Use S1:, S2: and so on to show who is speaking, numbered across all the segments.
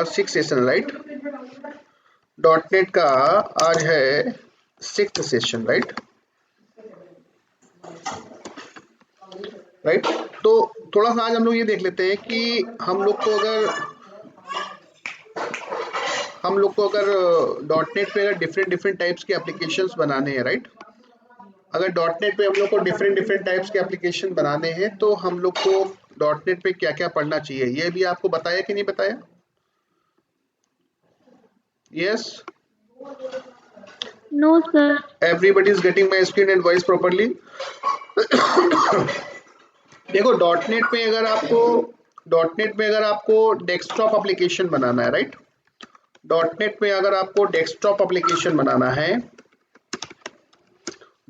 S1: Six session right, dot net का आज है सिक्स्थ सेशन राइट। तो थोड़ा सा आज हम लोग ये देख लेते हैं कि हम लोग को अगर डॉट नेट पे अगर डिफरेंट टाइप्स के एप्लीकेशंस बनाने हैं राइट, अगर डॉट नेट पे हम लोग को डिफरेंट टाइप्स के एप्लीकेशन बनाने हैं तो हम लोग को डॉट नेट पे क्या क्या पढ़ना चाहिए, ये भी आपको बताया कि नहीं बताया? Yes,
S2: No, sir.
S1: everybody is getting my screen and voice properly? देखो डॉट नेट में अगर आपको डेस्कटॉप एप्लीकेशन बनाना है राइट, डॉट नेट में अगर आपको डेस्कटॉप एप्लीकेशन बनाना है,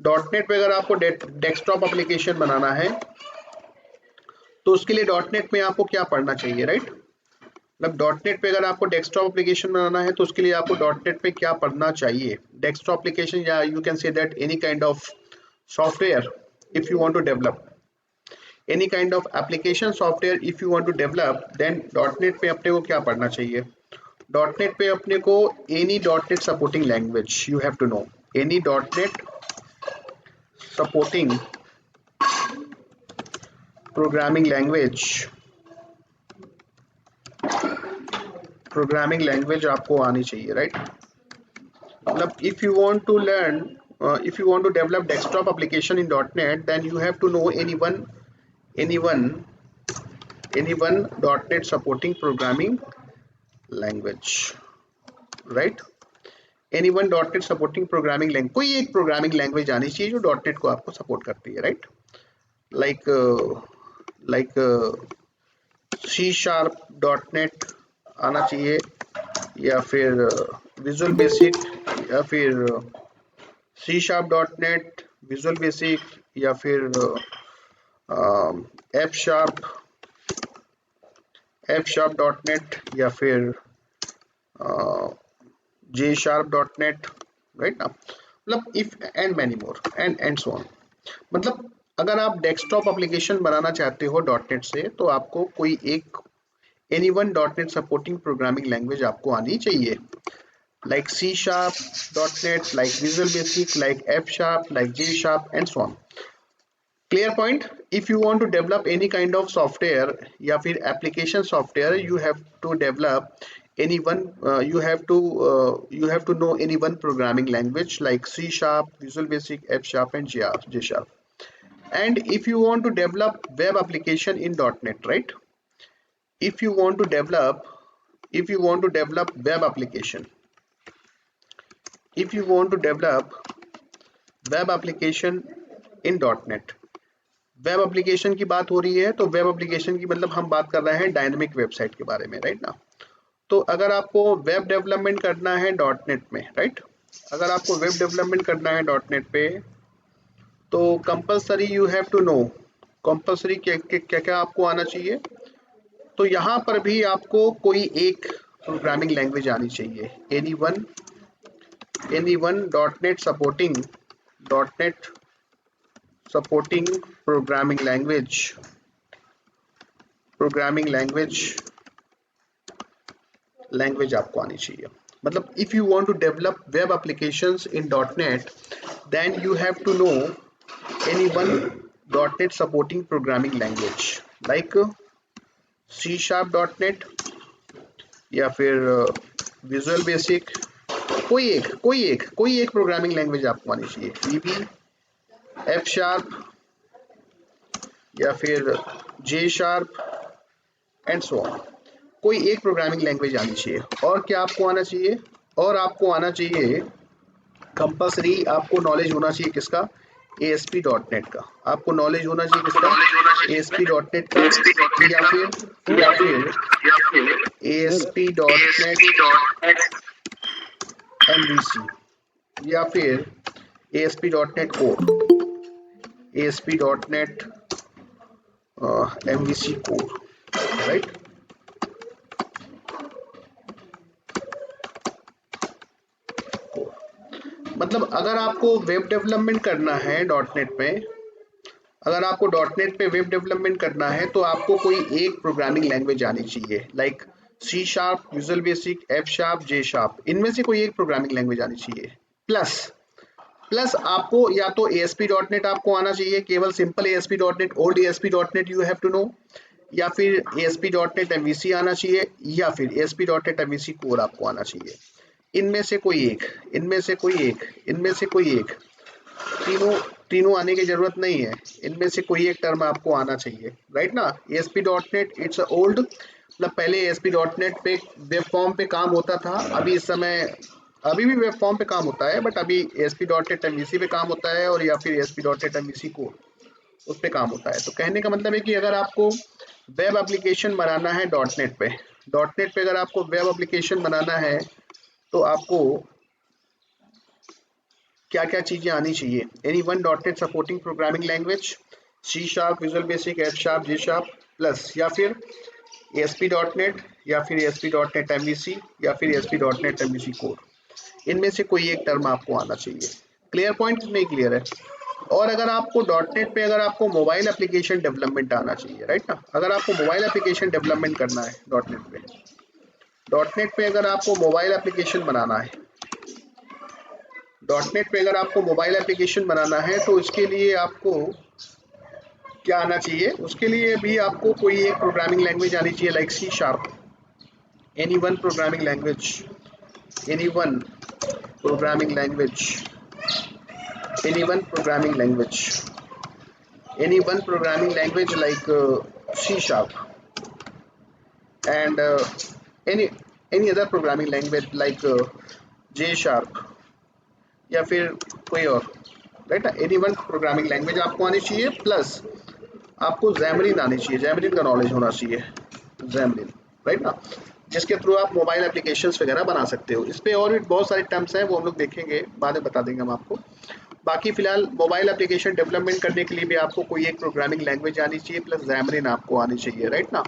S1: डॉट नेट पे अगर आपको डेस्कटॉप एप्लीकेशन बनाना है तो उसके लिए डॉट नेट में आपको क्या पढ़ना चाहिए राइट, मतलब डॉट नेट पे अगर आपको डेस्कटॉप एप्लीकेशन बनाना है तो उसके लिए आपको डॉट नेट पे क्या पढ़ना चाहिए? डेस्कटॉप एप्लीकेशन, या you can say that any kind of software if you want to develop any kind of application software if you want to develop, then .NET पे अपने को क्या पढ़ना चाहिए? .NET पे अपने को any .NET supporting language you have to know, any .NET supporting programming language आपको आनी चाहिए राइट। मतलब if you want to learn, if you want to develop desktop application in .NET, then you have to know any one .NET supporting programming language right, any one .NET supporting programming language, कोई एक programming language आनी चाहिए जो .NET को आपको support करती है right, like C# .NET आना चाहिए, या फिर विजुअल बेसिक, या फिर C# .NET विजुअल बेसिक, या फिर F# .NET, या फिर J# .NET राइट ना, मतलब if and many more and so on. मतलब अगर आप डेस्कटॉप एप्लीकेशन बनाना चाहते हो .NET से तो आपको कोई एक any one .NET supporting programming language आपको आनी चाहिए, like C#, .NET, like Visual Basic, like F#, like J#, and so on. Clear point? If you want to develop any kind of software या फिर application software, you have to develop any one, you have to know any one programming language like C#, Visual Basic, F#, and J#. And if you want to develop web application in .NET, right? If you want to develop web application, if you want to develop web application in .NET, web application की बात हो रही है तो web application की मतलब हम बात कर रहे हैं डायनेमिक वेबसाइट के बारे में राइट ना। तो अगर आपको वेब डेवलपमेंट करना है .NET में राइट, अगर आपको वेब डेवलपमेंट करना है .NET पे तो compulsory you have to know, compulsory क्या क्या आपको आना चाहिए। तो यहाँ पर भी आपको कोई एक प्रोग्रामिंग लैंग्वेज आनी चाहिए, any one .NET supporting programming language आपको आनी चाहिए। मतलब if you want to develop web applications in .NET, then you have to know any one .NET supporting programming language like C# .NET, या फिर visual basic, कोई एक programming language आपको आनी चाहिए, VB, F#, या फिर J# एंड सो ऑन, कोई एक प्रोग्रामिंग लैंग्वेज आनी चाहिए। और क्या आपको आना चाहिए? और आपको आना चाहिए कंपलसरी, आपको नॉलेज होना चाहिए किसका? ASP.NET का। आपको नॉलेज होना चाहिए किसका? ASP.NET का, या फिर ASP.NET MVC, या फिर ASP.NET Core, ASP.NET MVC Core right. मतलब अगर आपको वेब डेवलपमेंट करना है .NET में, अगर आपको .NET पे वेब डेवलपमेंट करना है तो आपको कोई एक प्रोग्रामिंग लैंग्वेज आनी चाहिए, like C sharp, visual basic, F sharp, J sharp, इनमें से कोई एक प्रोग्रामिंग लैंग्वेज आनी चाहिए। प्लस प्लस आपको या तो ASP.NET आपको आना चाहिए, केवल simple ASP.NET, old ASP.NET you have to know, या फिर ASP.NET MVC आना चाहिए, या फिर ASP.NET MVC कोर आपको आना चाहिए। इनमें से कोई एक, इनमें से कोई एक, इनमें से कोई एक, तीनों तीनों आने की जरूरत नहीं है, इनमें से कोई एक टर्म आपको आना चाहिए, राइट ना। ASP.NET इट्स ओल्ड, मतलब पहले ASP.NET पे वेब फॉर्म पे काम होता था, अभी इस समय अभी भी वेब फॉर्म पे काम होता है, बट अभी ASP.NET MVC पे काम होता है, और या फिर ASP.NET MVC कोर उस पे काम होता है। तो कहने का मतलब है कि अगर आपको वेब एप्लीकेशन बनाना है डॉट नेट पे अगर आपको वेब एप्लीकेशन बनाना है तो आपको क्या क्या चीजें आनी चाहिए। Any one dot net supporting programming language, C sharp, visual basic, F sharp, J sharp, plus या फिर ASP.NET, या फिर ASP.NET MVC, या फिर ASP.NET MVC कोर, इनमें से कोई एक टर्म आपको आना चाहिए। क्लियर पॉइंट नहीं क्लियर है? और अगर आपको डॉट नेट पे अगर आपको मोबाइल एप्लीकेशन डेवलपमेंट आना चाहिए, राइट ना, अगर आपको मोबाइल एप्लीकेशन डेवलपमेंट करना है डॉट नेट पे अगर आपको मोबाइल एप्लीकेशन बनाना है डॉट नेट पे अगर आपको मोबाइल एप्लीकेशन बनाना है तो इसके लिए आपको क्या आना चाहिए, उसके लिए भी आपको कोई एक प्रोग्रामिंग लैंग्वेज आनी चाहिए, like C sharp, any one programming language, any one programming language, any one programming language, any one programming language like C sharp, and any other programming language like J sharp, या फिर कोई और, right ना। Any one programming language आपको आनी चाहिए, plus आपको जैमरिन आनी चाहिए, जैमरिन का नॉलेज होना चाहिए, जैमरिन, राइट ना, जिसके थ्रू आप मोबाइल एप्लीकेशंस वगैरह बना सकते हो। इस पे और भी बहुत सारे टर्म्स हैं, वो हम लोग देखेंगे, बाद में बता देंगे हम आपको। बाकी फिलहाल मोबाइल एप्लीकेशन डेवलपमेंट करने के लिए भी आपको कोई एक प्रोग्रामिंग लैंग्वेज आनी चाहिए, प्लस जैमरिन आपको आनी चाहिए, राइट ना।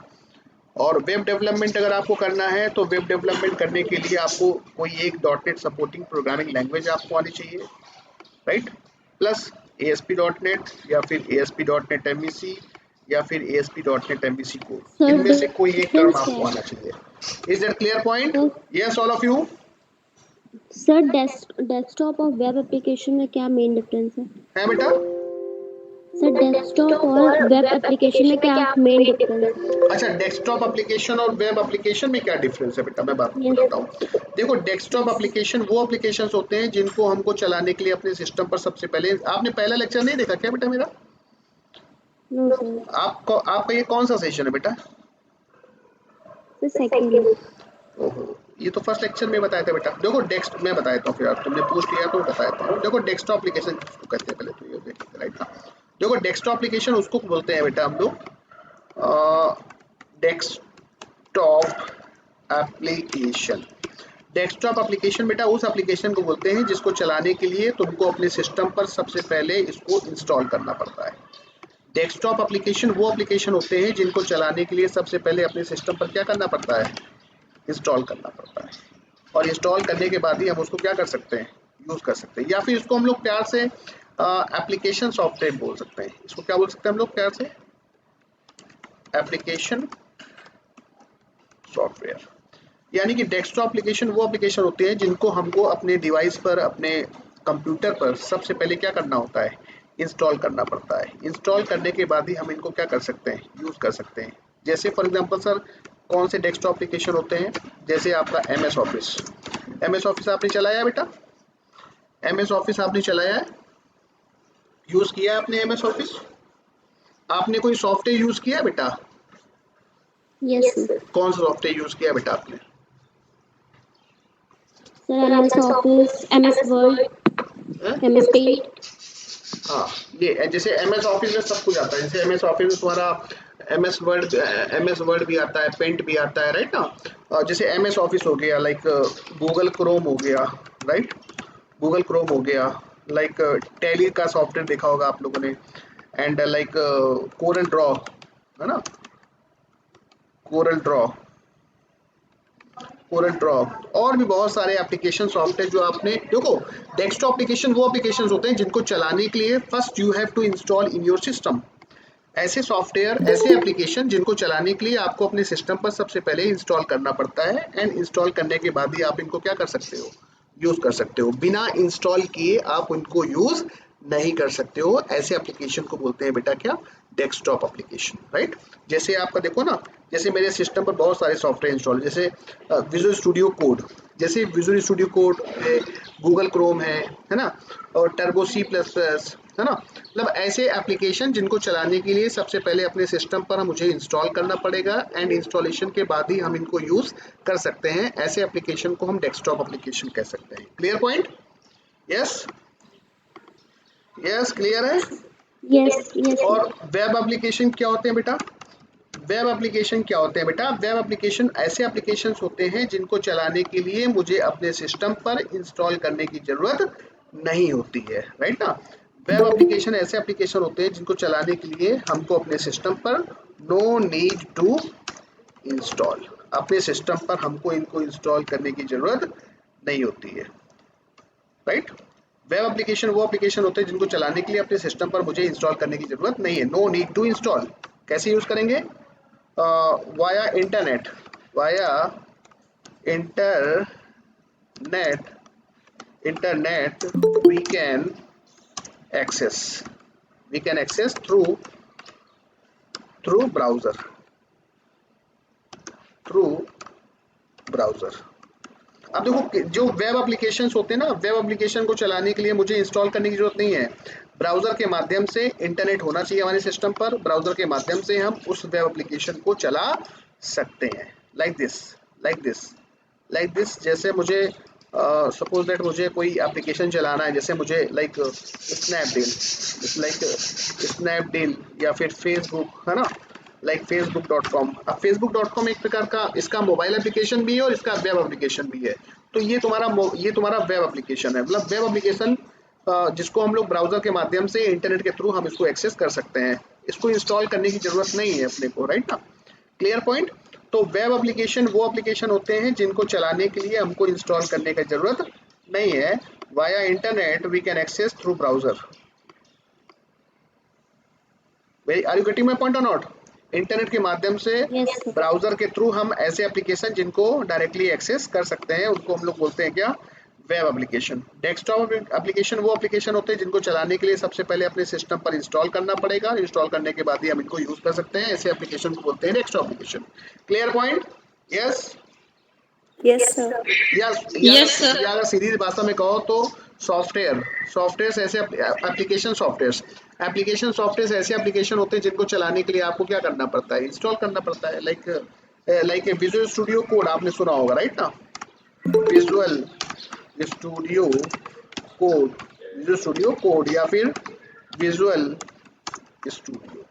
S1: और वेब डेवलपमेंट अगर आपको करना है तो वेब डेवलपमेंट करने के लिए आपको कोई एक dot net supporting programming language आपको आनी चाहिए, राइट, प्लस ASP.NET, या फिर ASP.NET MVC, या फिर ASP.NET MVC कोड,
S2: सर
S1: इनमें से कोई एक टर्म
S2: डिफरेंस क्या
S1: आपको
S2: है?
S1: आना चाहिए। Is that clear point?
S2: Sir
S1: yes all of you?
S2: Sir desktop और वेब एप्लीकेशन में क्या मेन डिफरेंस है?
S1: है बेटा?
S2: सर डेस्कटॉप और वेब एप्लीकेशन में क्या मेन डिफरेंस है?
S1: अच्छा, डेस्कटॉप एप्लीकेशन और वेब एप्लीकेशन में क्या डिफरेंस है बेटा, मैं बात
S2: यस
S1: बताता हूँ। देखो, डेस्कटॉप
S2: यस
S1: एप्लीकेशन वो एप्लीकेशंस होते हैं जिनको हमको चलाने के लिए अपने सिस्टम पर सबसे पहले, आपने पहला लेक्चर नहीं देखा क्या बेटा मेरा?
S2: No sir.
S1: आपको आपका ये कौन सा सेशन है बेटा?
S2: Sir second.
S1: ओहो, ये तो फर्स्ट लेक्चर में बताया था बेटा। देखो डेस्क मैं बताया था, फिर आप तुमने पूछ लिया तो बताया था। देखो डेस्कटॉप एप्लीकेशन किसको कहते हैं पहले तो ये देख, राइट ना। देखो डेस्कटॉप एप्लीकेशन उसको बोलते हैं बेटा हम लोग डेस्कटॉप एप्लीकेशन। डेस्कटॉप एप्लीकेशन बेटा उस एप्लीकेशन को बोलते हैं जिसको चलाने के लिए तुमको अपने सिस्टम पर सबसे पहले इसको इंस्टॉल करना पड़ता है। डेस्कटॉप एप्लीकेशन वो एप्लीकेशन होते हैं जिनको चलाने के लिए सबसे पहले अपने सिस्टम पर क्या करना पड़ता है, इंस्टॉल करना पड़ता है। और इंस्टॉल करने के बाद ही हम उसको क्या कर सकते हैं, यूज कर सकते हैं, या फिर इसको हम लोग प्यार से एप्लीकेशन सॉफ्टवेयर बोल सकते हैं। इसको क्या बोल सकते हैं हम लोग प्यार से, एप्लीकेशन सॉफ्टवेयर। यानी कि डेस्कटॉप एप्लीकेशन वो एप्लीकेशन होते हैं जिनको हमको अपने डिवाइस पर, अपने कंप्यूटर पर सबसे पहले क्या करना होता है, इंस्टॉल करना पड़ता है। इंस्टॉल करने के बाद ही हम इनको क्या कर सकते हैं, यूज कर सकते हैं। जैसे फॉर एग्जांपल सर, कौन से डेस्कटॉप एप्लीकेशन होते हैं, जैसे आपका MS ऑफिस। MS ऑफिस आपने चलाया है बेटा? MS ऑफिस आपने चलाया है, यूज किया है आपने MS ऑफिस? आपने कोई सॉफ्टवेयर यूज किया है बेटा?
S2: Yes sir.
S1: कौन सा सॉफ्टवेयर यूज किया बेटा आपने?
S2: Sir MS office, MS word, MS paint.
S1: हाँ, ये जैसे MS ऑफिस में सब कुछ आता है। जैसे MS ऑफिस में तुम्हारा MS वर्ड भी आता है, पेंट भी आता है, राइट ना। जैसे MS ऑफिस हो गया, लाइक गूगल क्रोम हो गया, राइट, गूगल क्रोम हो गया, लाइक टैली का सॉफ्टवेयर देखा होगा आप लोगों ने, एंड लाइक कोरल ड्रॉ, है ना, कोरल ड्रॉ, कोरल ड्रॉ, और भी बहुत सारे एप्लीकेशन सॉफ्टवेयर जो आपने देखो। डेस्कटॉप एप्लीकेशन वो एप्लीकेशन होते हैं जिनको चलाने के लिए first you have to install in your system. ऐसे सॉफ्टवेयर, ऐसे एप्लीकेशन जिनको चलाने के लिए आपको अपने सिस्टम पर सबसे पहले इंस्टॉल करना पड़ता है, एंड इंस्टॉल करने के बाद ही आप इनको क्या कर सकते हो, यूज कर सकते हो। बिना इंस्टॉल किए आप उनको यूज नहीं कर सकते हो। ऐसे एप्लीकेशन को बोलते हैं बेटा क्या, डेस्कटॉप एप्लीकेशन, राइट। जैसे आपका देखो ना, जैसे मेरे सिस्टम पर बहुत सारे सॉफ्टवेयर इंस्टॉल, जैसे विजुअल स्टूडियो कोड, जैसे विजुअल स्टूडियो कोड है, गूगल क्रोम है ना, और टर्बो सी प्लस प्लस, है ना। मतलब ऐसे एप्लीकेशन जिनको चलाने के लिए सबसे पहले अपने सिस्टम पर मुझे इंस्टॉल करना पड़ेगा, एंड इंस्टॉलेशन के बाद ही हम इनको यूज कर सकते हैं। ऐसे एप्लीकेशन को हम डेस्कटॉप एप्लीकेशन कह सकते हैं। Clear point? Yes, yes clear है।
S2: यस यस
S1: और वेब एप्लीकेशन क्या होते हैं बेटा? वेब एप्लीकेशन क्या होते हैं बेटा? वेब एप्लीकेशन ऐसे एप्लीकेशन होते हैं जिनको चलाने के लिए मुझे अपने सिस्टम पर इंस्टॉल करने की जरूरत नहीं होती है, राइट ना। वेब एप्लीकेशन ऐसे एप्लीकेशन होते हैं जिनको चलाने के लिए हमको अपने सिस्टम पर नो नीड टू इंस्टॉल, अपने सिस्टम पर हमको इनको इंस्टॉल करने की जरूरत नहीं होती है, राइट। वेब एप्लीकेशन वो एप्लीकेशन होते हैं जिनको चलाने के लिए अपने सिस्टम पर मुझे इंस्टॉल करने की जरूरत नहीं है, नो नीड टू इंस्टॉल। कैसे यूज करेंगे? Via internet, via internet, internet we can access, we can access through browser, through browser। अब देखो जो वेब एप्लीकेशंस होते हैं ना, वेब एप्लीकेशन को चलाने के लिए मुझे इंस्टॉल करने की जरूरत नहीं है। ब्राउजर के माध्यम से इंटरनेट होना चाहिए हमारे सिस्टम पर, ब्राउजर के माध्यम से हम उस वेब एप्लीकेशन को चला सकते हैं। Like this, like this, like this. जैसे मुझे सपोज दैट मुझे कोई एप्लीकेशन चलाना है, जैसे मुझे लाइक स्नैपडील, लाइक स्नैपडील या फिर फेसबुक, है ना, लाइक facebook.com। अब facebook.com एक प्रकार का इसका मोबाइल एप्लीकेशन भी है और इसका वेब एप्लीकेशन भी है। तो ये तुम्हारा वेब एप्लीकेशन है, मतलब वेब एप्लीकेशन जिसको हम लोग ब्राउजर के माध्यम से इंटरनेट के थ्रू हम इसको एक्सेस कर सकते हैं। इसको इंस्टॉल करने की जरूरत नहीं है अपने को, राइट ना। Clear point? तो वेब एप्लीकेशन वो एप्लीकेशन होते हैं जिनको चलाने के लिए हमको इंस्टॉल करने की जरूरत नहीं है। Via internet we can access through browser. Are you getting my point और नॉट? इंटरनेट के माध्यम से
S2: यस सर।
S1: ब्राउजर के थ्रू हम ऐसे एप्लीकेशन जिनको डायरेक्टली एक्सेस कर सकते हैं उनको हम लोग बोलते हैं क्या, वेब एप्लीकेशन। डेस्कटॉप एप्लीकेशन वो एप्लीकेशन होते हैं जिनको चलाने के लिए सबसे पहले अपने सिस्टम पर इंस्टॉल करना पड़ेगा, इंस्टॉल करने के बाद ही हम इनको यूज कर सकते हैं। ऐसे एप्लीकेशन को बोलते हैं desktop application. Clear point? Yes,
S2: yes sir.
S3: Yes sir.
S1: या अगर सीधी भाषा में कहो तो सॉफ्टवेयर, सॉफ्टवेयर ऐसे एप्लीकेशन सॉफ्टवेयर, एप्लीकेशन सॉफ्टवेयर ऐसे एप्लीकेशन होते हैं जिनको चलाने के लिए आपको क्या करना पड़ता है, इंस्टॉल करना पड़ता है। लाइक विजुअल स्टूडियो कोड आपने सुना होगा, राइट ना। Visual studio code, visual studio code या फिर visual studio.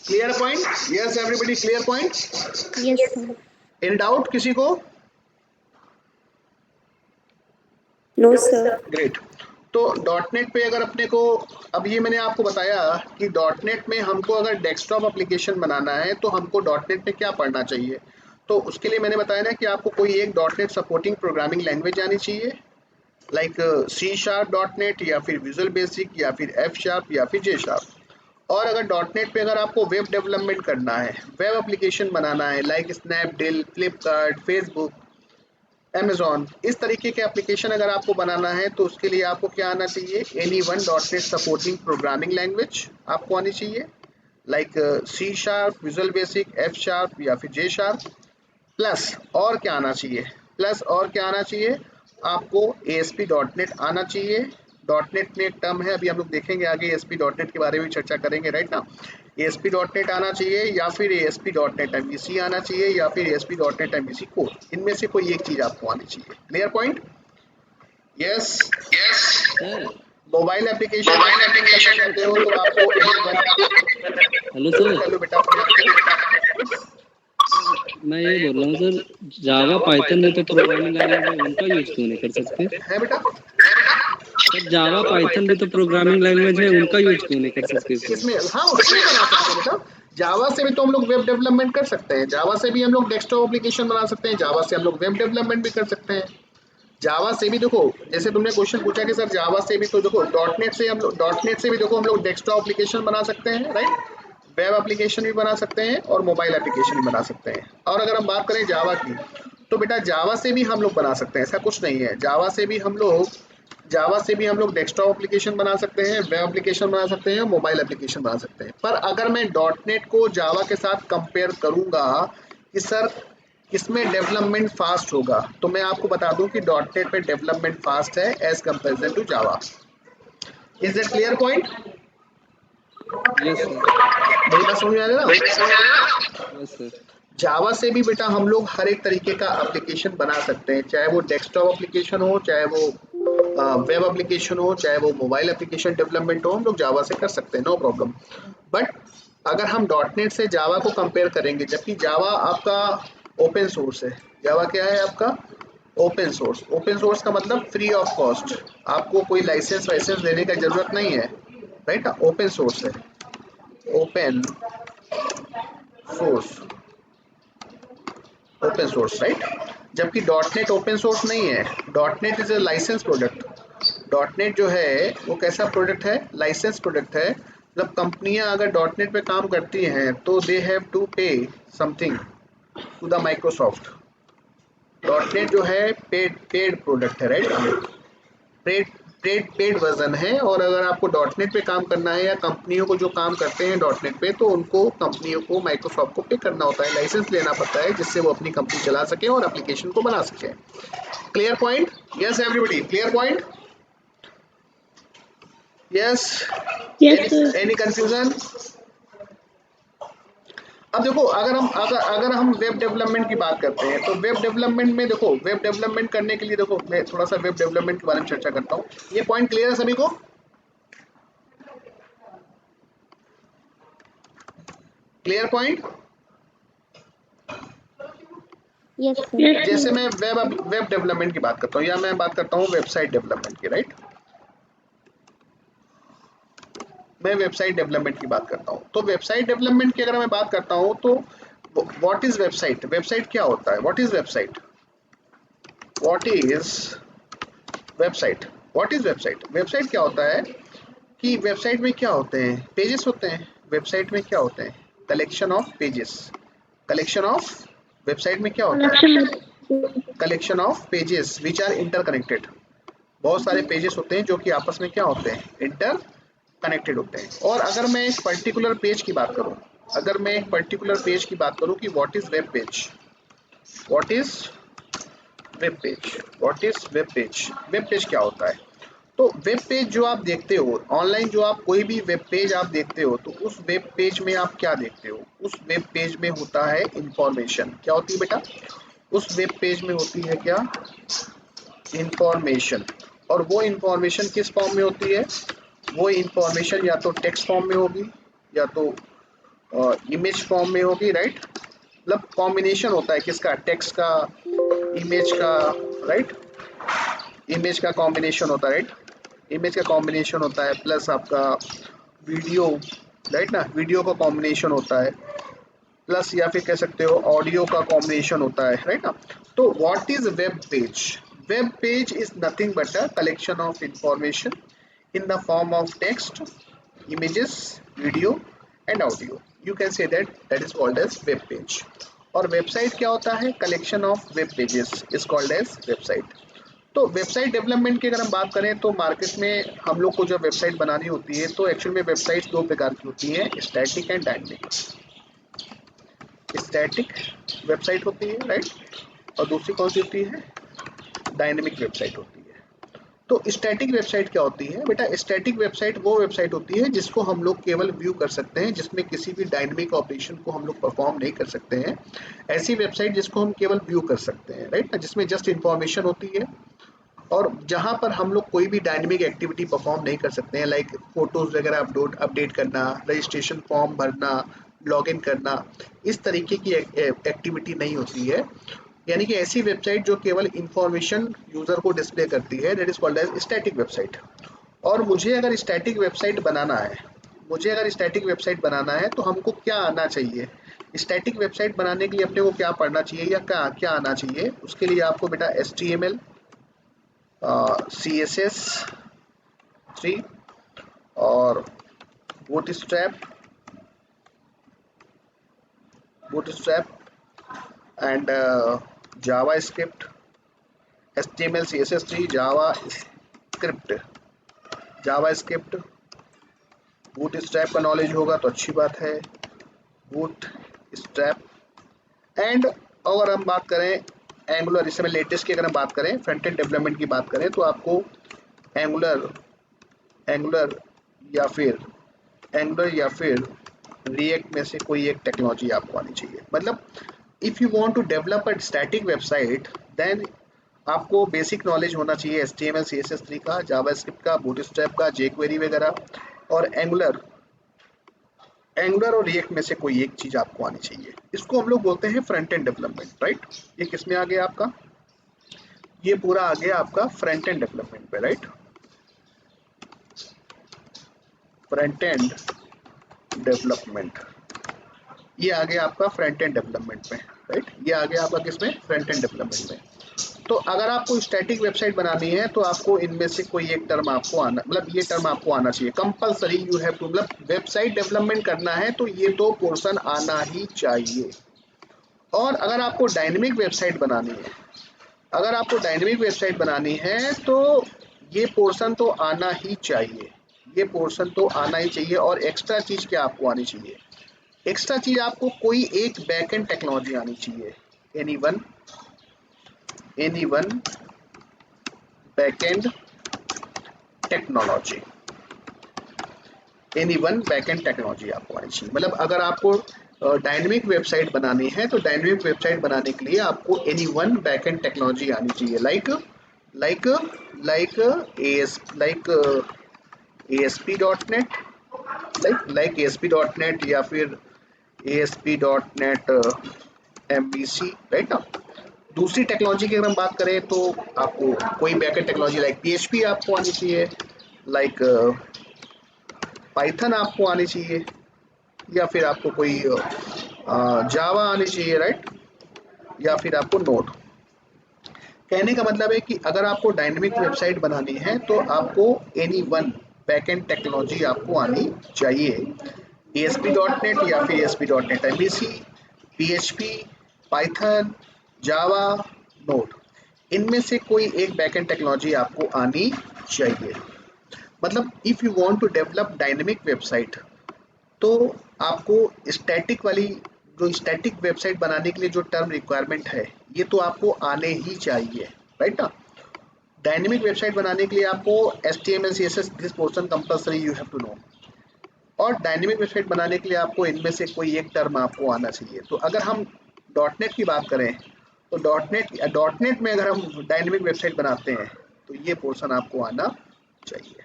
S1: Clear point? Yes everybody, clear point?
S2: Yes sir.
S1: Any doubt किसी को?
S2: No sir.
S1: ग्रेट। तो डॉट नेट पे अगर अपने को, अब ये मैंने आपको बताया कि डॉट नेट में हमको अगर डेस्कटॉप एप्लीकेशन बनाना है तो हमको डॉट नेट में क्या पढ़ना चाहिए। तो उसके लिए मैंने बताया ना कि आपको कोई एक dot net supporting programming language आनी चाहिए, like C sharp dot net या फिर विजुअल बेसिक या फिर एफ शार्प या फिर जे शार्प। और अगर डॉट नेट पे अगर आपको वेब डेवलपमेंट करना है, वेब एप्लीकेशन बनाना है, like Snapdeal, Flipkart, Facebook, Amazon, इस तरीके के एप्लीकेशन अगर आपको बनाना है तो उसके लिए आपको क्या आना चाहिए, any one dot net supporting programming language आपको आनी चाहिए, like C sharp, visual basic, F sharp या फिर जे शार्प। प्लस और क्या आना चाहिए, प्लस और क्या आना चाहिए, आपको ASP.NET आना चाहिए। डॉट नेट में एक टर्म है, अभी हम लोग देखेंगे आगे ASP.NET के बारे में चर्चा करेंगे, राइट ना। ASP.NET आना चाहिए या फिर ASP.NET MVC आना चाहिए या फिर ASP.NET MVC कोड, इनमें से कोई एक चीज आपको आनी चाहिए। Clear point? Yes.
S3: Sir
S1: mobile application करते हो तो आपको
S3: हेलो सर,
S1: हेलो बेटा अपने आप को।
S3: मैं ये बोल रहा हूँ सर, जावा पाइथन में तो प्रोग्रामिंग लैंग्वेज है, उनका यूज क्यों नहीं कर सकते?
S1: है बेटा,
S3: सर जावा पाइथन भी तो प्रोग्रामिंग लैंग्वेज है, उनका यूज क्यों नहीं कर सकते सर?
S1: किसमें, हाँ उसमें भी बना सकते हैं बेटा। जावा से भी तो हम लोग वेब डेवलपमेंट कर सकते हैं, जावा से भी हम लोग डेस्कटॉप एप्लीकेशन बना सकते हैं, जावा से हम लोग वेब डेवलपमेंट भी कर सकते हैं। जावा से भी देखो, जैसे तुमने क्वेश्चन पूछा कि सर जावा से भी, तो देखो डॉटनेट से भी देखो हम लोग डेस्कटॉप एप्लीकेशन बना सकते हैं, राइट, वेब एप्लीकेशन भी बना सकते हैं और मोबाइल एप्लीकेशन भी बना सकते हैं। और अगर हम बात करें जावा की, तो बेटा जावा से भी हम लोग बना सकते हैं, ऐसा कुछ नहीं है। जावा से भी हम लोग डेस्कटॉप एप्लीकेशन बना सकते हैं, वेब एप्लीकेशन बना सकते हैं, मोबाइल एप्लीकेशन बना सकते हैं। पर अगर मैं डॉटनेट को जावा के साथ कंपेयर करूंगा कि सर इसमें डेवलपमेंट फास्ट होगा, तो मैं आपको बता दूं कि डॉटनेट पे डेवलपमेंट फास्ट है as comparison to Java. Is that clear point?
S3: Yes sir.
S1: मेरी बात समझ में आ रही है ना?
S3: Yes sir.
S1: जावा से भी बेटा हम लोग हर एक तरीके का एप्लीकेशन बना सकते हैं, चाहे वो डेस्कटॉप एप्लीकेशन हो, चाहे वो वेब एप्लीकेशन हो, चाहे वो मोबाइल एप्लीकेशन डेवलपमेंट हो, हम लोग जावा से कर सकते हैं, नो प्रॉब्लम। बट अगर हम डॉटनेट से जावा को कंपेयर करेंगे, जबकि जावा आपका ओपन सोर्स है, जावा क्या है आपका? Open source. ओपन सोर्स का मतलब फ्री ऑफ कॉस्ट, आपको कोई लाइसेंस वाइसेंस लेने का जरूरत नहीं है, राइट। ओपन सोर्स है, open source, open source, right. जबकि डॉटनेट ओपन सोर्स नहीं है, dot net is a license product. Dot net जो है वो कैसा प्रोडक्ट है? लाइसेंस प्रोडक्ट है। मतलब कंपनियां अगर डॉटनेट पे काम करती हैं तो they have to pay something to the Microsoft. Dot net जो है पेड प्रोडक्ट है, राइट, पेड पेड वर्जन है। और अगर आपको डॉटनेट पे काम करना है, या कंपनियों को जो काम करते हैं डॉटनेट पे, तो उनको कंपनियों को माइक्रोसॉफ्ट को पे करना होता है, लाइसेंस लेना पड़ता है, जिससे वो अपनी कंपनी चला सके और एप्लीकेशन को बना सके। Clear point? Yes everybody, clear point? Yes,
S2: yes sir.
S1: Any confusion? अब देखो, अगर हम वेब डेवलपमेंट की बात करते हैं, तो वेब डेवलपमेंट में देखो, वेब डेवलपमेंट करने के लिए देखो, मैं थोड़ा सा वेब डेवलपमेंट के बारे में चर्चा करता हूँ। ये पॉइंट क्लियर है सभी को? Clear point?
S2: Yes sir.
S1: जैसे मैं वेब डेवलपमेंट की बात करता हूँ, या मैं बात करता हूँ वेबसाइट डेवलपमेंट की, राइट। मैं वेबसाइट डेवलपमेंट की बात करता हूँ, तो वेबसाइट डेवलपमेंट की अगर मैं बात करता हूँ, तो व्हाट इज वेबसाइट? वेबसाइट क्या होता है? What is website? What is website? What is website? Website क्या होता है कि वेबसाइट में क्या होते हैं? पेजेस होते हैं। वेबसाइट में क्या होते हैं? Collection of pages. Collection of, website में क्या होता है?
S2: Collection.
S1: Collection of pages which are interconnected. बहुत सारे पेजेस होते हैं जो कि आपस में क्या होते हैं? इंटर कनेक्टेड होते हैं। और अगर मैं एक पर्टिकुलर पेज की बात करूं, अगर मैं एक पर्टिकुलर पेज की बात करूं कि what is web page, what is web page, what is web page, web page क्या होता है? तो वेब पेज जो आप देखते हो ऑनलाइन, जो आप कोई भी वेब पेज आप देखते हो, तो उस वेब पेज में आप क्या देखते हो? उस वेब पेज में होता है इंफॉर्मेशन। क्या होती है बेटा? उस वेब पेज में होती है क्या? इंफॉर्मेशन। और वो इंफॉर्मेशन किस फॉर्म में होती है? वो इंफॉर्मेशन या तो टेक्स्ट फॉर्म में होगी, या तो इमेज फॉर्म में होगी, राइट। मतलब कॉम्बिनेशन होता है किसका? टेक्स्ट का, इमेज का, राइट। इमेज का कॉम्बिनेशन होता है, राइट। इमेज का कॉम्बिनेशन होता है, प्लस आपका वीडियो, राइट ना, वीडियो का कॉम्बिनेशन होता है, प्लस या फिर कह सकते हो ऑडियो का कॉम्बिनेशन होता है, राइट ना। तो what is web page? Web page is nothing but a collection of information in the form of text, images, video and audio. You can say that is called as web page. और website क्या होता है? Collection of web pages is called as website. तो website development की अगर हम बात करें, तो मार्केट में हम लोग को जब वेबसाइट बनानी होती है, तो एक्चुअल में वेबसाइट्स दो प्रकार की होती हैं, static and dynamic. Static website होती है, राइट, और दूसरी कौन सी होती है? डायनेमिक वेबसाइट होती है। तो स्टैटिक वेबसाइट क्या होती है बेटा? स्टैटिक वेबसाइट वो वेबसाइट होती है जिसको हम लोग केवल व्यू कर सकते हैं, जिसमें किसी भी डायनेमिक ऑपरेशन को हम लोग परफॉर्म नहीं कर सकते हैं। ऐसी वेबसाइट जिसको हम केवल व्यू कर सकते हैं, राइट, जिसमें जस्ट इंफॉर्मेशन होती है, और जहां पर हम लोग कोई भी डायनेमिक एक्टिविटी परफॉर्म नहीं कर सकते हैं, लाइक फोटोज वगैरह अपडेट करना, रजिस्ट्रेशन फॉर्म भरना, लॉगिन करना, इस तरीके की एक्टिविटी नहीं होती है। यानी कि ऐसी वेबसाइट जो केवल इंफॉर्मेशन यूजर को डिस्प्ले करती है, that is called as static website. और मुझे अगर स्टैटिक वेबसाइट बनाना है, तो हमको क्या आना चाहिए? स्टैटिक वेबसाइट बनाने के लिए अपने को क्या पढ़ना चाहिए, या क्या क्या आना चाहिए? उसके लिए आपको बेटा HTML, CSS3 और bootstrap and JavaScript, HTML, CSS3, JavaScript, bootstrap का नॉलेज होगा तो अच्छी बात है। बूटस्ट्रैप एंड अगर हम बात करें एंगुलर, इस समय लेटेस्ट की अगर हम बात करें, फ्रंट एंड डेवलपमेंट की बात करें तो आपको एंगुलर या फिर रिएक्ट में से कोई एक टेक्नोलॉजी आपको आनी चाहिए। मतलब if you want to develop a static website then आपको बेसिक नॉलेज होना चाहिए HTML, CSS3 का, जावास्क्रिप्ट का, बूटस्ट्रैप का, jQuery वगैरह, और एंगुलर और रिएक्ट में से कोई एक चीज आपको आनी चाहिए। इसको हम लोग बोलते हैं फ्रंट एंड डेवलपमेंट, राइट। ये किसमें आ गया आपका, ये पूरा आ गया आपका फ्रंट एंड डेवलपमेंट पे, राइट। फ्रंट एंड डेवलपमेंट, ये आ गया आपका फ्रंट एंड डेवलपमेंट में, राइट। ये आ गया आपका किसमें, फ्रंट एंड डेवलपमेंट में। तो अगर आपको स्टैटिक वेबसाइट बनानी है तो आपको इनमें से कोई एक टर्म आपको आना, मतलब ये टर्म आपको आना चाहिए कंपलसरी, यू हैव टू, मतलब वेबसाइट डेवलपमेंट करना है तो ये तो पोर्शन आना ही चाहिए। और अगर आपको डायनेमिक वेबसाइट बनानी है तो ये पोर्शन तो आना ही चाहिए, और एक्स्ट्रा चीज क्या आपको आनी चाहिए, एक्स्ट्रा चीज आपको कोई एक बैकएंड टेक्नोलॉजी आनी चाहिए, एनी वन बैकएंड टेक्नोलॉजी आपको आनी चाहिए। मतलब अगर आपको डायनेमिक वेबसाइट बनानी है तो डायनेमिक वेबसाइट बनाने के लिए आपको एनी वन बैकएंड टेक्नोलॉजी आनी चाहिए, लाइक ASP.NET, या फिर ASP.NET MVC, राइट ना। दूसरी टेक्नोलॉजी की अगर हम बात करें तो आपको कोई बैकएंड टेक्नोलॉजी लाइक PHP आपको आनी चाहिए, लाइक पाइथन आपको आनी चाहिए, या फिर आपको कोई जावा आनी चाहिए, राइट, या फिर आपको नोड। कहने का मतलब है कि अगर आपको डायनेमिक वेबसाइट बनानी है तो आपको एनी वन बैकएंड टेक्नोलॉजी आपको आनी चाहिए, ASP.NET या फिर ASP.NET MVC, PHP, पाइथन, जावा, नोड, इनमें से कोई एक बैकएंड टेक्नोलॉजी आपको आनी चाहिए। मतलब if you want to develop dynamic website तो आपको स्टैटिक वेबसाइट बनाने के लिए जो टर्म रिक्वायरमेंट है ये तो आपको आने ही चाहिए, राइट ना। डायनेमिक वेबसाइट बनाने के लिए आपको HTML, CSS, this portion compulsory you have to know, और डायनेमिक वेबसाइट बनाने के लिए आपको इनमें से कोई एक टर्म आपको आना चाहिए। तो अगर हम .NET की बात करें तो .NET में अगर हम डायनेमिक वेबसाइट बनाते हैं तो ये पोर्शन आपको आना चाहिए।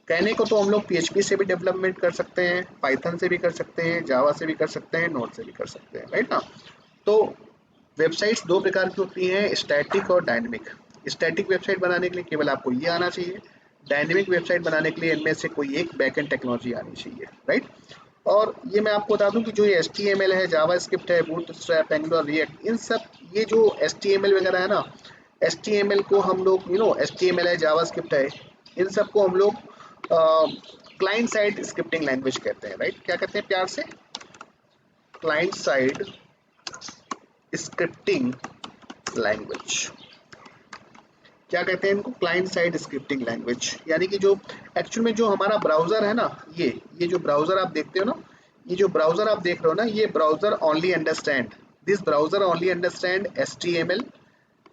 S1: कहने को तो हम लोग PHP से भी डेवलपमेंट कर सकते हैं, पाइथन से भी कर सकते हैं, जावा से भी कर सकते हैं, नोड से भी कर सकते हैं, राइट ना। तो वेबसाइट्स दो प्रकार की होती हैं, स्टैटिक और डायनेमिक। स्टैटिक वेबसाइट बनाने के लिए केवल आपको ये आना चाहिए, डायनेमिक वेबसाइट बनाने के लिए इनमें से कोई एक बैकएंड टेक्नोलॉजी आनी चाहिए, राइट। और ये मैं आपको बता दूं कि जो ये HTML है, जावास्क्रिप्ट है, बूटस्ट्रैप, एंगुलर, रिएक्ट, इन सब ये जो HTML वगैरह है ना, HTML को हम लोग HTML है, जावास्क्रिप्ट है, इन सबको हम लोग क्लाइंट साइड स्क्रिप्टिंग लैंग्वेज कहते हैं, राइट। क्या कहते हैं प्यार से, क्लाइंट साइड स्क्रिप्टिंग लैंग्वेज। क्या कहते हैं इनको, क्लाइंट साइड स्क्रिप्टिंग लैंग्वेज। यानी कि जो एक्चुअल में जो हमारा ब्राउजर है ना, ये जो ब्राउजर आप देखते हो ना, ये जो ब्राउजर आप देख रहे हो ना, ये browser only understand HTML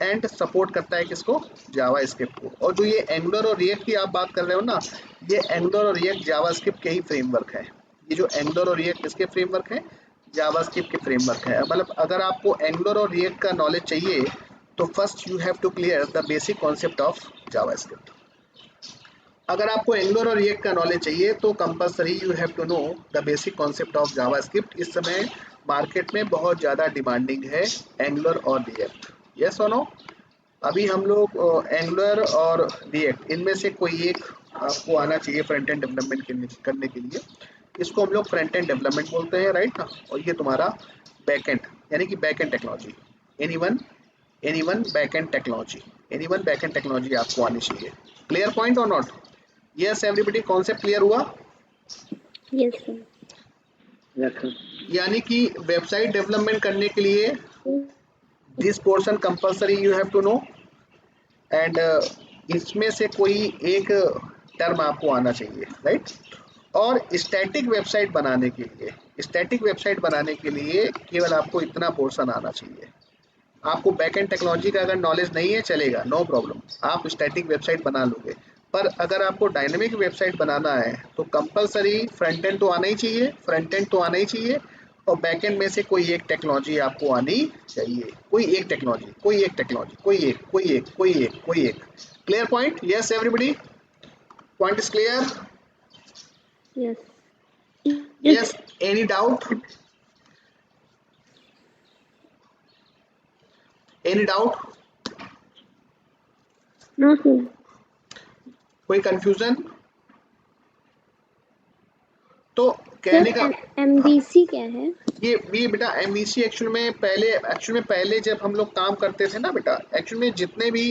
S1: and support करता है किसको, जावास्क्रिप्ट को। और जो ये एंगुलर और रिएक्ट की आप बात कर रहे हो ना, ये एंगुलर और रिएक्ट जावास्क्रिप्ट के ही फ्रेमवर्क है। ये जो एंगुलर और रिएक्ट किसके फ्रेमवर्क है, जावास्क्रिप्ट के फ्रेमवर्क है। मतलब अगर आपको एंगुलर और रिएक्ट का नॉलेज चाहिए तो first you have to clear the basic concept of JavaScript. अगर आपको एंगुलर और रिएक्ट का नॉलेज चाहिए तो compulsory you have to know the basic concept of JavaScript. इस समय मार्केट में बहुत ज़्यादा डिमांडिंग है एंगुलर और रिएक्ट, यस और नो। अभी हम लोग एंगुलर और रिएक्ट इनमें से कोई एक आपको आना चाहिए फ्रंट एंड डेवलपमेंट करने के लिए। इसको हम लोग फ्रंट एंड डेवलपमेंट बोलते हैं, राइट ना। और ये तुम्हारा बैक एंड, यानी कि back end technology, any one back end technology, anyone backend technology आपको आनी चाहिए। क्लियर पॉइंट और not? Yes everybody, concept clear हुआ?
S2: Yes sir.
S3: Yes sir.
S1: यानी कि वेबसाइट डेवलपमेंट करने के लिए this portion compulsory you have to know, and इसमें से कोई एक टर्म आपको आना चाहिए, राइट? और स्टैटिक वेबसाइट बनाने के लिए, स्टैटिक वेबसाइट बनाने के लिए केवल आपको इतना पोर्शन आना चाहिए। आपको बैकएंड टेक्नोलॉजी का अगर नॉलेज नहीं है चलेगा, नो प्रॉब्लम, आप स्टैटिक वेबसाइट बना लोगे। पर अगर आपको डायनेमिक वेबसाइट बनाना है तो कंपलसरी फ्रंट एंड तो आना ही चाहिए, फ्रंट एंड तो आना ही चाहिए, और बैकएंड में से कोई एक टेक्नोलॉजी आपको आनी चाहिए, कोई एक टेक्नोलॉजी, कोई एक टेक्नोलॉजी, कोई एक, कोई एक, कोई एक, कोई एक। Clear point? Yes everybody, point is clear?
S2: Yes.
S1: Yes, any doubt? Any doubt?
S2: No sir.
S1: कोई कंफ्यूजन? तो कहने का
S2: सर MVC क्या है?
S1: ये बेटा एमवीसी एक्चुअल में पहले जब हम लोग काम करते थे ना बेटा, एक्चुअल में जितने भी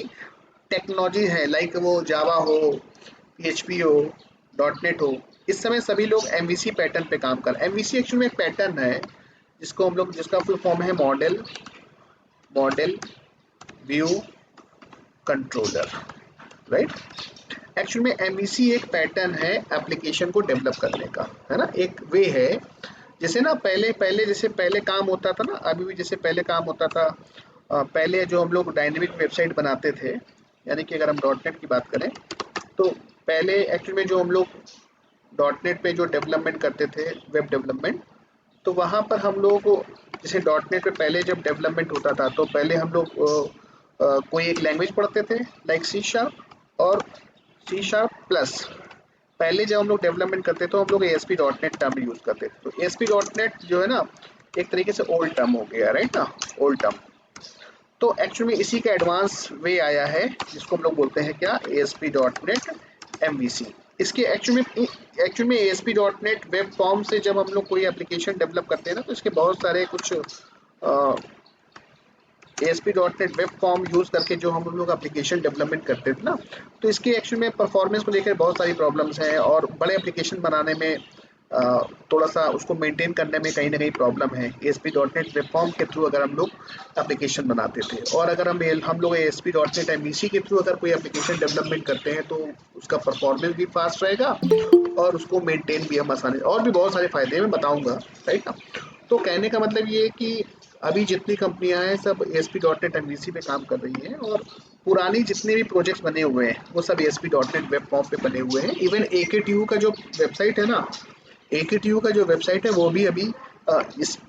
S1: टेक्नोलॉजी है, लाइक वो जावा हो, पीएचपी हो, डॉटनेट हो, इस समय सभी लोग एमवीसी पैटर्न पे काम कर। एमवीसी एक्चुअल में एक पैटर्न है जिसको हम लोग, जिसका फुल फॉर्म है model view controller, right? Actual में एमवीसी एक पैटर्न है एप्लीकेशन को डेवलप करने का, है ना, एक वे है। जैसे ना पहले पहले जैसे पहले काम होता था ना, अभी भी जैसे पहले काम होता था, पहले जो हम लोग डायनेमिक वेबसाइट बनाते थे, यानी कि अगर हम डॉटनेट की बात करें तो पहले एक्चुअल में जो हम लोग डॉटनेट पे जो डेवलपमेंट करते थे, वेब डेवलपमेंट, तो वहाँ पर हम लोग जैसे डॉटनेट पे पहले जब डेवलपमेंट होता था तो पहले हम लोग कोई एक लैंग्वेज पढ़ते थे, लाइक सी शार्प और सी शार्प प्लस। पहले जब हम लोग डेवलपमेंट करते तो हम लोग ASP dot net term use करते थे। तो ASP डॉट नेट जो है ना, एक तरीके से ओल्ड टर्म हो गया, राइट ना, ओल्ड टर्म। तो एक्चुअली इसी का एडवांस वे आया है जिसको हम लोग बोलते हैं क्या, ASP डॉट नेट MVC। इसके एक्चुअल में ASP dot net web form से जब हम लोग कोई एप्लीकेशन डेवलप करते हैं ना, तो इसके बहुत सारे कुछ ASP.NET वेब फॉर्म यूज करके जो हम लोग एप्लीकेशन डेवलपमेंट करते थे ना, तो इसके एक्चुअल में परफॉर्मेंस को लेकर बहुत सारी प्रॉब्लम्स हैं, और बड़े एप्लीकेशन बनाने में थोड़ा सा उसको मेंटेन करने में कहीं ना कहीं प्रॉब्लम है। ASP.NET वेब फॉर्म के थ्रू अगर हम लोग एप्लीकेशन बनाते थे, और अगर हम लोग ASP.NET MVC के थ्रू अगर कोई एप्लीकेशन डेवलपमेंट करते हैं तो उसका परफॉर्मेंस भी फास्ट रहेगा और उसको मेंटेन भी हम आसानी, और भी बहुत सारे फायदे मैं बताऊंगा, राइट ना। तो कहने का मतलब ये है कि अभी जितनी कंपनियां हैं सब ASP.NET MVC पे काम कर रही हैं, और पुरानी जितने भी प्रोजेक्ट्स बने हुए हैं वो सब ASP.NET वेब फॉर्म पे बने हुए हैं। इवन AKTU का जो वेबसाइट है ना, AKTU का जो वेबसाइट है वो भी अभी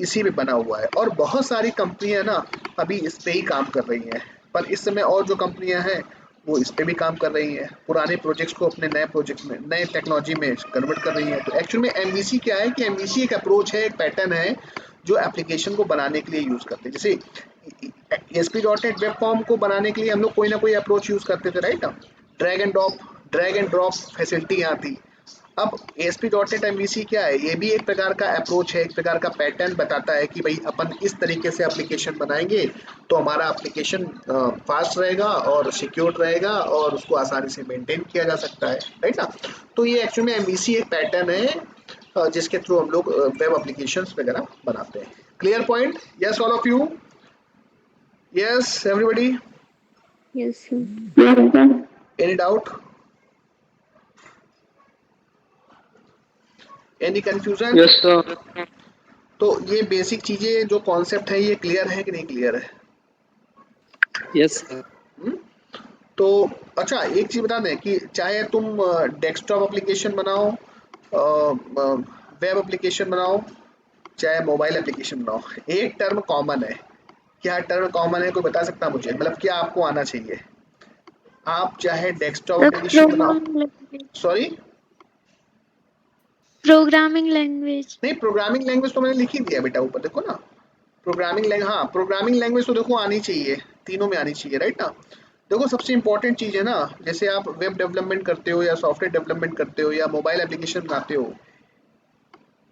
S1: इसी पे बना हुआ है, और बहुत सारी कंपनियां ना अभी इस पे ही काम कर रही हैं। पर इस समय और जो कंपनियां हैं वो इस पे भी काम कर रही हैं, पुराने प्रोजेक्ट्स को अपने नए प्रोजेक्ट में, नए टेक्नोलॉजी में कन्वर्ट कर रही हैं। तो एक्चुअल में MVC क्या है कि MVC एक अप्रोच है, एक पैटर्न है जो एप्लीकेशन को बनाने के लिए यूज करते हैं। जैसे ASP.NET वेब फॉर्म को बनाने के लिए हम लोग कोई ना कोई अप्रोच यूज करते थे, राइट ना, ड्रैग एंड ड्रॉप फैसिलिटी यहाँ थी। अब ASP.NET MVC क्या है, ये भी एक प्रकार का अप्रोच है, एक प्रकार का पैटर्न बताता है कि भाई अपन इस तरीके से एप्लीकेशन बनाएंगे तो हमारा एप्लीकेशन फास्ट रहेगा और सिक्योर रहेगा और उसको आसानी से मेंटेन किया जा सकता है, राइट ना। तो ये एक्चुअली में MVC एक पैटर्न है जिसके थ्रू हम लोग वेब एप्लीकेशंस वगैरह बनाते हैं। Clear point? Yes all of you? Yes everybody?
S2: Yes sir.
S1: Any doubt? Any confusion?
S3: Yes sir.
S1: तो ये बेसिक चीजें जो कॉन्सेप्ट है ये क्लियर है कि नहीं क्लियर है?
S3: Yes sir.
S1: तो अच्छा एक चीज बता दें कि चाहे तुम डेस्कटॉप एप्लीकेशन बनाओ, वेब एप्लीकेशन बनाओ, चाहे मोबाइल एप्लीकेशन बनाओ, एक टर्म कॉमन है। क्या टर्म कॉमन है, कोई बता सकता है मुझे? मतलब क्या आपको आना चाहिए? आप चाहे डेस्कटॉप एप्लीकेशन बनाओ, सॉरी
S2: प्रोग्रामिंग लैंग्वेज।
S1: नहीं, प्रोग्रामिंग लैंग्वेज तो मैंने लिख ही दिया बेटा, ऊपर देखो ना, प्रोग्रामिंग लैंग्वेज, हाँ प्रोग्रामिंग लैंग्वेज तो देखो आनी चाहिए, तीनों में आनी चाहिए, राइट ना। देखो सबसे इंपॉर्टेंट चीज है ना, जैसे आप वेब डेवलपमेंट करते हो या सॉफ्टवेयर डेवलपमेंट करते हो या मोबाइल एप्लीकेशन बनाते हो,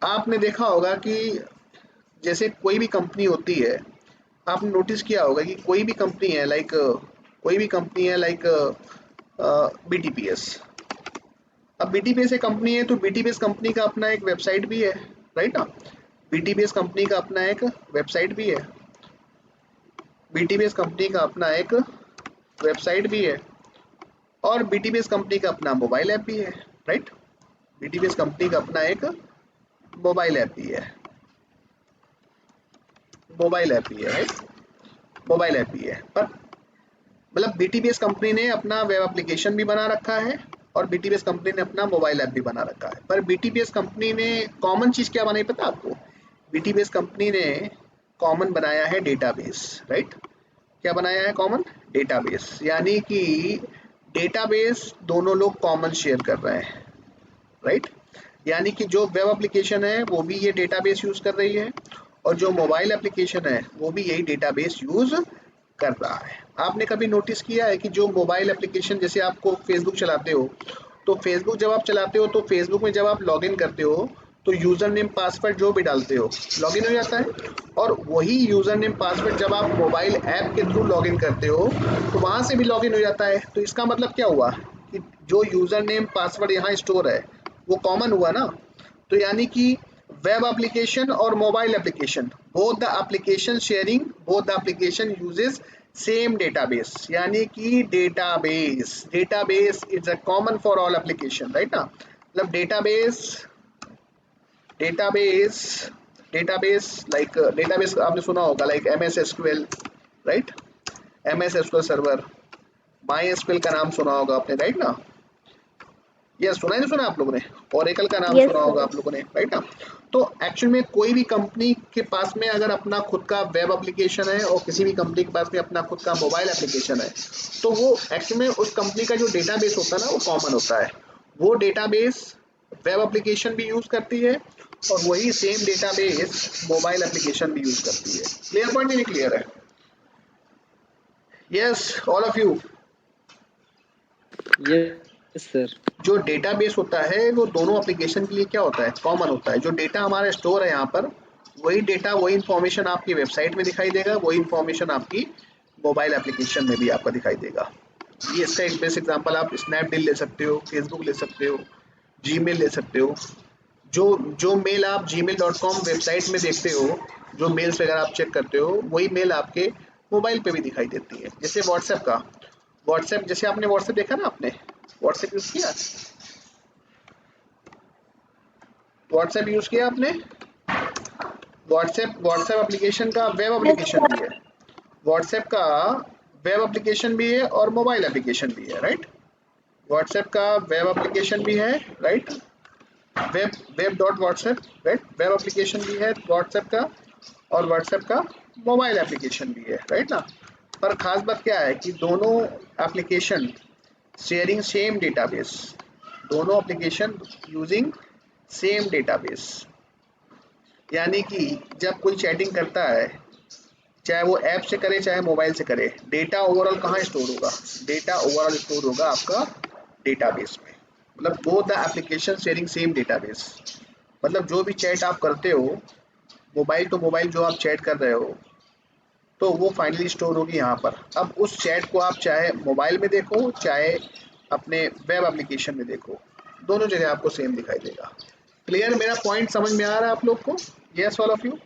S1: आपने देखा होगा कि जैसे कोई भी कंपनी होती है, आपने नोटिस किया होगा कि कोई भी कंपनी है, लाइक कोई भी कंपनी है लाइक BTPS। अब BTPS एक कंपनी है तो BTPS कंपनी का अपना एक वेबसाइट भी है, राइट ना। BTPS कंपनी का अपना एक वेबसाइट भी है, BTPS कंपनी का अपना एक वेबसाइट भी है, और BTPS कंपनी का अपना मोबाइल ऐप भी है, राइट। BTPS कंपनी का अपना एक मोबाइल ऐप भी है, मोबाइल ऐप भी है, राइट, मोबाइल ऐप भी है। पर मतलब BTPS कंपनी ने अपना वेब एप्लीकेशन भी बना रखा है और BTPS कंपनी ने अपना मोबाइल ऐप भी बना रखा है। पर BTPS कंपनी ने कॉमन चीज क्या बनाई पता आपको? BTPS कंपनी ने कॉमन बनाया है डेटाबेस, राइट। क्या बनाया है? कॉमन डेटाबेस, यानी कि डेटाबेस दोनों लोग कॉमन शेयर कर रहे हैं, राइट। यानी कि जो वेब एप्लीकेशन है वो भी ये डेटाबेस यूज कर रही है और जो मोबाइल एप्लीकेशन है वो भी यही डेटाबेस यूज कर रहा है। आपने कभी नोटिस किया है कि जो मोबाइल एप्लीकेशन, जैसे आपको फेसबुक चलाते हो, तो फेसबुक जब आप चलाते हो तो फेसबुक में जब आप लॉगिन करते हो तो यूजर नेम पासवर्ड जो भी डालते हो लॉगिन हो जाता है, और वही यूजर नेम पासवर्ड जब आप मोबाइल ऐप के थ्रू लॉगिन करते हो तो वहां से भी लॉगिन हो जाता है। तो इसका मतलब क्या हुआ कि जो यूजर नेम पासवर्ड यहाँ स्टोर है वो कॉमन हुआ ना। तो यानी कि वेब एप्लीकेशन और mobile application, both the application sharing, both the application uses same database, यानी कि database is a common for all application, right ना। मतलब डेटाबेस डेटाबेस लाइक डेटाबेस आपने सुना होगा like MS SQL, right, MS SQL server, MySQL का नाम सुना होगा आपने, राइट ना। ये सुना है, नहीं सुना आप लोगों ने? ओरेकल का नाम
S2: यस
S1: सुना होगा
S2: सर।
S1: आप लोगों ने, राइट ना। तो एक्चुअल में कोई भी कंपनी के पास में अगर अपना खुद का वेब एप्लीकेशन है और किसी भी कंपनी के पास में अपना खुद का मोबाइल एप्लीकेशन है तो वो एक्चुअल में उस कंपनी का जो डेटाबेस होता है ना वो कॉमन होता है। वो डेटाबेस वेब एप्लीकेशन भी यूज करती है और वही सेम डेटाबेस मोबाइल एप्लीकेशन भी यूज करती है। Clear point? नहीं क्लियर है? Yes all of you.
S3: Yes sir.
S1: जो डेटाबेस होता है वो दोनों एप्लीकेशन के लिए क्या होता है? कॉमन होता है। जो डेटा हमारा स्टोर है यहाँ पर, वही डेटा वही इंफॉर्मेशन आपकी वेबसाइट में दिखाई देगा, वही इंफॉर्मेशन आपकी मोबाइल एप्लीकेशन में भी आपका दिखाई देगा। ये इसका एक बेस्ट एग्जांपल आप स्नैपडील ले सकते हो, फेसबुक ले सकते हो, जीमेल ले सकते हो। जो जो मेल आप gmail.com वेबसाइट में देखते हो, जो मेल्स वगैरह आप चेक करते हो, वही मेल आपके मोबाइल पे भी दिखाई देती है। जैसे व्हाट्सएप का, व्हाट्सएप जैसे आपने व्हाट्सएप देखा ना, आपने व्हाट्सएप यूज किया? व्हाट्सएप यूज किया आपने? व्हाट्सएप एप्लीकेशन का वेब एप्लीकेशन भी है। व्हाट्सएप का वेब एप्लीकेशन भी है और मोबाइल एप्लीकेशन भी है, राइट। व्हाट्सएप का वेब एप्लीकेशन भी है, right, web dot WhatsApp, right, web application भी है व्हाट्सएप का, और व्हाट्सएप का मोबाइल एप्लीकेशन भी है, राइट ना। पर खास बात क्या है कि दोनों एप्लीकेशन शेयरिंग सेम डेटाबेस, दोनों एप्लीकेशन यूजिंग सेम डेटाबेस, यानी कि जब कोई चैटिंग करता है, चाहे वो ऐप से करे चाहे मोबाइल से करे, डेटा ओवरऑल कहाँ स्टोर होगा? डेटा ओवरऑल स्टोर होगा आपका डेटाबेस में। मतलब both the application sharing same database. मतलब जो भी चैट आप करते हो, मोबाइल टू मोबाइल जो आप चैट कर रहे हो, तो वो फाइनली स्टोर होगी यहाँ पर। अब उस चैट को आप चाहे मोबाइल में देखो चाहे अपने वेब एप्लीकेशन में देखो, दोनों जगह आपको सेम दिखाई देगा। क्लियर? मेरा पॉइंट समझ में आ रहा है आप लोग को? Yes all of you?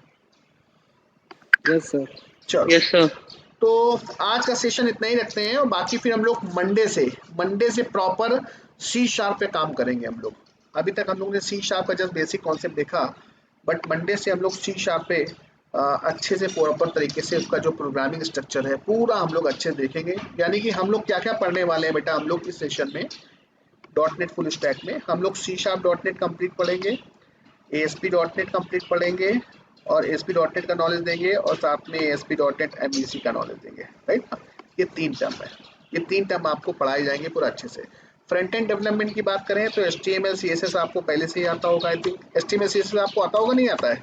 S3: Yes sir.
S1: चलो, यस सर। तो आज का सेशन इतना ही रखते हैं और बाकी फिर हम लोग मंडे से प्रॉपर C# पे काम करेंगे हम लोग। अभी तक हम लोग ने C# का जस्ट बेसिक कॉन्सेप्ट देखा, बट मंडे से हम लोग C# पे अच्छे से प्रॉपर तरीके से उसका जो प्रोग्रामिंग स्ट्रक्चर है पूरा हम लोग अच्छे से देखेंगे। यानी कि हम लोग क्या क्या पढ़ने वाले हैं बेटा, हम लोग इस सेशन में .NET फुल स्टैक में हम लोग C# कंप्लीट पढ़ेंगे, ASP.NET कंप्लीट पढ़ेंगे और ASP.NET का नॉलेज देंगे और साथ में ASP.NET MVC का नॉलेज देंगे, राइट ना। ये 3 टर्म है, ये 3 टर्म आपको पढ़ाए जाएंगे पूरा अच्छे से। फ्रंट एंड डेवलपमेंट की बात करें तो HTML CSS आपको पहले से ही आता होगा। आई थिंक HTML CSS आपको आता होगा, नहीं आता है?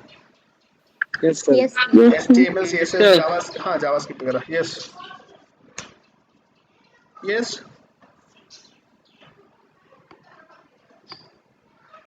S3: Yes sir.
S2: Yes.
S1: HTML CSS जावा, हाँ जावास्क्रिप्ट वगैरह, यस यस